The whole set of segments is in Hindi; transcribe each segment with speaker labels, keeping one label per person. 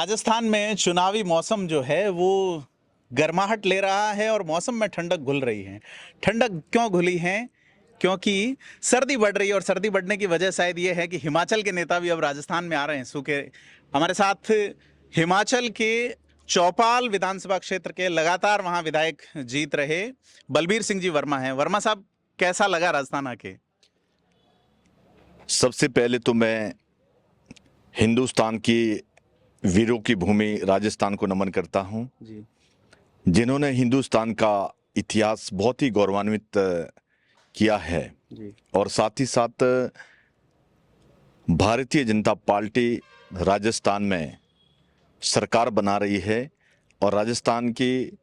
Speaker 1: राजस्थान में चुनावी मौसम जो है वो गर्माहट ले रहा है और मौसम में ठंडक घुल रही है। ठंडक क्यों घुली है? क्योंकि सर्दी बढ़ रही है और सर्दी बढ़ने की वजह शायद ये है कि हिमाचल के नेता भी अब राजस्थान में आ रहे हैं। सूखे हमारे साथ हिमाचल के चौपाल विधानसभा क्षेत्र के लगातार वहां विधायक जीत रहे बलबीर सिंह जी वर्मा हैं। वर्मा साहब, कैसा लगा राजस्थान आके?
Speaker 2: सबसे पहले तो मैं हिंदुस्तान की वीरों की भूमि राजस्थान को नमन करता हूं,
Speaker 1: जी
Speaker 2: जिन्होंने हिंदुस्तान का इतिहास बहुत ही गौरवान्वित किया है।
Speaker 1: जी
Speaker 2: और साथ ही साथ भारतीय जनता पार्टी राजस्थान में सरकार बना रही है और राजस्थान की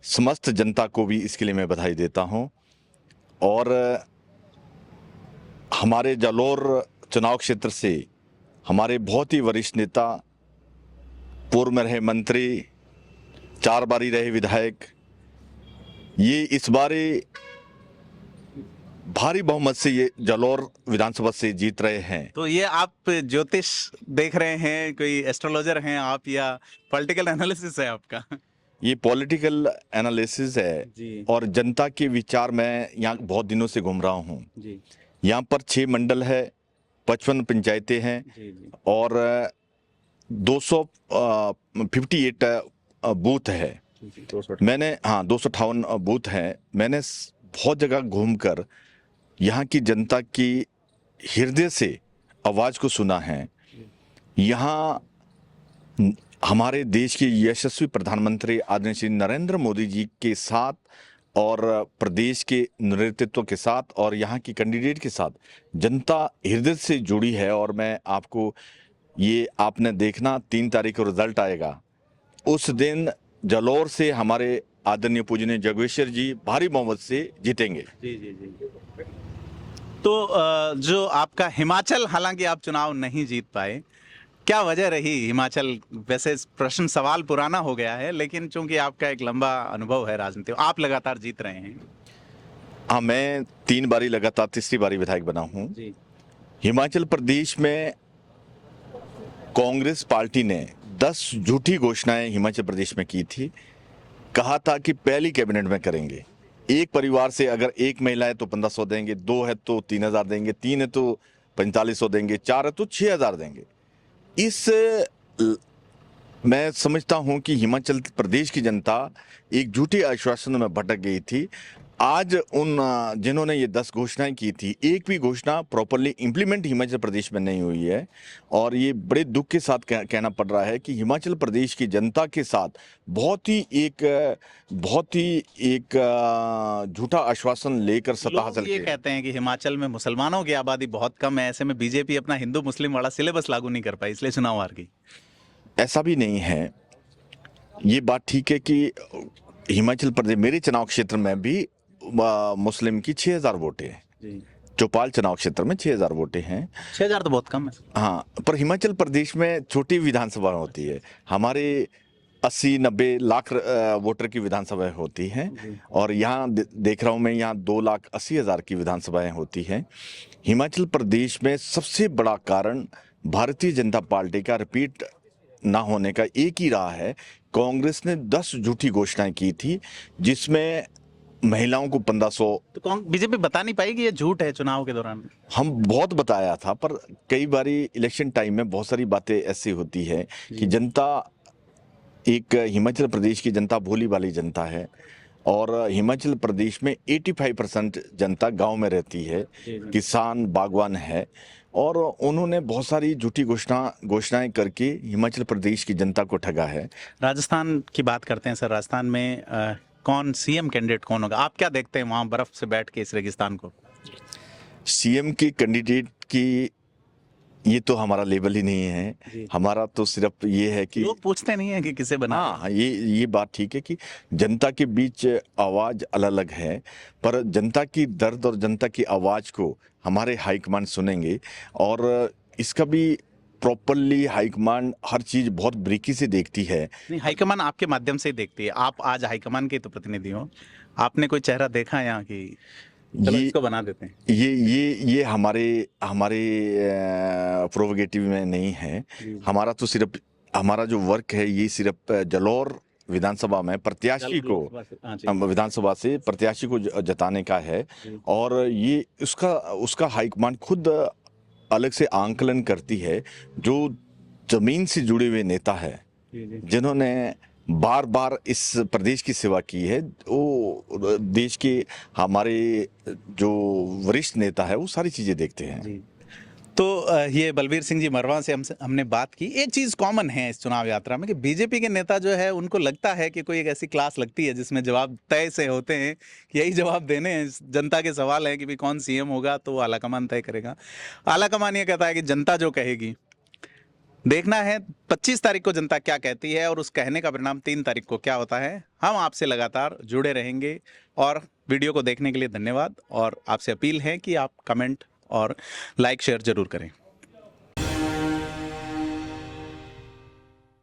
Speaker 2: समस्त जनता को भी इसके लिए मैं बधाई देता हूं। और हमारे जालोर चुनाव क्षेत्र से हमारे बहुत ही वरिष्ठ नेता, पूर्व में रहे मंत्री, 4 बारी रहे विधायक, ये इस बारी भारी बहुमत से ये जालोर विधानसभा से जीत रहे हैं।
Speaker 1: तो ये आप ज्योतिष देख रहे हैं, कोई एस्ट्रोलॉजर हैं आप, या पॉलिटिकल एनालिसिस है आपका?
Speaker 2: ये पॉलिटिकल एनालिसिस है
Speaker 1: जी
Speaker 2: और जनता के विचार मैं यहाँ बहुत दिनों से घूम रहा हूँ।
Speaker 1: जी
Speaker 2: यहाँ पर 6 मंडल है, 55 पंचायतें हैं
Speaker 1: जी जी
Speaker 2: और 258 बूथ है। मैंने 258 बूथ हैं। मैंने बहुत जगह घूमकर यहाँ की जनता की हृदय से आवाज को सुना है। यहाँ हमारे देश के यशस्वी प्रधानमंत्री आदरणीय श्री नरेंद्र मोदी जी के साथ और प्रदेश के नेतृत्व के साथ और यहाँ की कैंडिडेट के साथ जनता हृदय से जुड़ी है। और मैं आपको ये आपने देखना 3 तारीख को रिजल्ट आएगा, उस दिन जालोर से हमारे आदरणीय पूजनीय जगवेश्वर जी भारी बहुमत से जीतेंगे।
Speaker 1: जी जी जी। तो जो आपका हिमाचल, हालांकि आप चुनाव नहीं जीत पाए, क्या वजह रही हिमाचल? वैसे प्रश्न सवाल पुराना हो गया है, लेकिन चूंकि आपका एक लंबा अनुभव है राजनीति, आप लगातार जीत रहे हैं।
Speaker 2: हाँ, मैं 3 बारी लगातार तीसरी बारी विधायक बना हूँ।
Speaker 1: जी
Speaker 2: हिमाचल प्रदेश में कांग्रेस पार्टी ने 10 झूठी घोषणाएं हिमाचल प्रदेश में की थी। कहा था कि पहली कैबिनेट में करेंगे, एक परिवार से अगर एक महिला है तो 1500 देंगे, 2 है तो 3000 देंगे, 3 है तो 4500 देंगे, 4 है तो 6000 देंगे। मैं समझता हूं कि हिमाचल प्रदेश की जनता एक झूठी आश्वासन में भटक गई थी। आज उन जिन्होंने ये 10 घोषणाएं की थी, एक भी घोषणा प्रॉपरली इंप्लीमेंट हिमाचल प्रदेश में नहीं हुई है। और ये बड़े दुख के साथ कहना पड़ रहा है कि हिमाचल प्रदेश की जनता के साथ बहुत ही एक झूठा आश्वासन लेकर सत्ता हासिल
Speaker 1: लोग ये
Speaker 2: की।
Speaker 1: कहते हैं कि हिमाचल में मुसलमानों की आबादी बहुत कम है, ऐसे में बीजेपी अपना हिंदू मुस्लिम वाला सिलेबस लागू नहीं कर पाई, इसलिए चुनाव हार गई।
Speaker 2: ऐसा भी नहीं है। ये बात ठीक है कि हिमाचल प्रदेश, मेरे चुनाव क्षेत्र में भी मुस्लिम की 6000 वोटें हैं।
Speaker 1: जी,
Speaker 2: चौपाल चुनाव क्षेत्र में 6000 वोटें हैं।
Speaker 1: 6000 तो बहुत कम है।
Speaker 2: हाँ, पर हिमाचल प्रदेश में छोटी विधानसभा होती है। हमारे 80-90 लाख वोटर की विधानसभाएं होती हैं और यहाँ देख रहा हूँ मैं, यहाँ 2,80,000 की विधानसभाएं होती हैं। हिमाचल प्रदेश में सबसे बड़ा कारण भारतीय जनता पार्टी का रिपीट ना होने का एक ही रहा है। कांग्रेस ने 10 झूठी घोषणाएं की थी, जिसमें महिलाओं को 1500।
Speaker 1: तो बीजेपी बता नहीं पाई कि ये झूठ है चुनाव के दौरान?
Speaker 2: हम बहुत बताया था, पर कई बारी इलेक्शन टाइम में बहुत सारी बातें ऐसी होती है कि जनता, एक हिमाचल प्रदेश की जनता भोली वाली जनता है और हिमाचल प्रदेश में 85% जनता गांव में रहती है, किसान बागवान है। और उन्होंने बहुत सारी झूठी घोषणाएं करके हिमाचल प्रदेश की जनता को ठगा है।
Speaker 1: राजस्थान की बात करते हैं सर। राजस्थान में कौन सीएम कैंडिडेट कौन होगा? आप क्या देखते हैं वहां बर्फ से बैठ के इस रेगिस्तान को?
Speaker 2: सीएम की कैंडिडेट की ये तो हमारा लेवल ही नहीं है। हमारा तो सिर्फ ये है कि
Speaker 1: लोग पूछते नहीं है कि किसे बना।
Speaker 2: हाँ, ये बात ठीक है कि जनता के बीच आवाज अलग अलग है, पर जनता की दर्द और जनता की आवाज को हमारे हाईकमान सुनेंगे। और इसका भी प्रॉपरली हाईकमान हर चीज बहुत बारीकी से देखती है।
Speaker 1: नहीं, हाईकमान आपके माध्यम से ही देखती है। आप आज हाईकमान के तो प्रतिनिधि हो, आपने कोई चेहरा देखा यहाँ की चलो इसको बना देते हैं?
Speaker 2: ये हमारे प्रोवोगेटिव में नहीं है। हमारा तो सिर्फ हमारा जो वर्क है ये सिर्फ जलौर विधानसभा में प्रत्याशी को विधानसभा से प्रत्याशी को जताने का है और ये उसका हाईकमान खुद अलग से आंकलन करती है। जो जमीन से जुड़े हुए नेता है जिन्होंने बार बार इस प्रदेश की सेवा की है, वो देश के हमारे जो वरिष्ठ नेता है वो सारी चीजें देखते हैं।
Speaker 1: तो ये बलबीर सिंह जी मरवा से हमने बात की। एक चीज़ कॉमन है इस चुनाव यात्रा में कि बीजेपी के नेता जो है उनको लगता है कि कोई एक ऐसी क्लास लगती है जिसमें जवाब तय से होते हैं कि यही जवाब देने हैं। जनता के सवाल है कि भाई कौन सीएम होगा तो आलाकमान तय करेगा। आलाकमान ये कहता है कि जनता जो कहेगी। देखना है 25 तारीख को जनता क्या कहती है और उस कहने का परिणाम 3 तारीख को क्या होता है। हम आपसे लगातार जुड़े रहेंगे और वीडियो को देखने के लिए धन्यवाद और आपसे अपील है कि आप कमेंट और लाइक शेयर जरूर करें।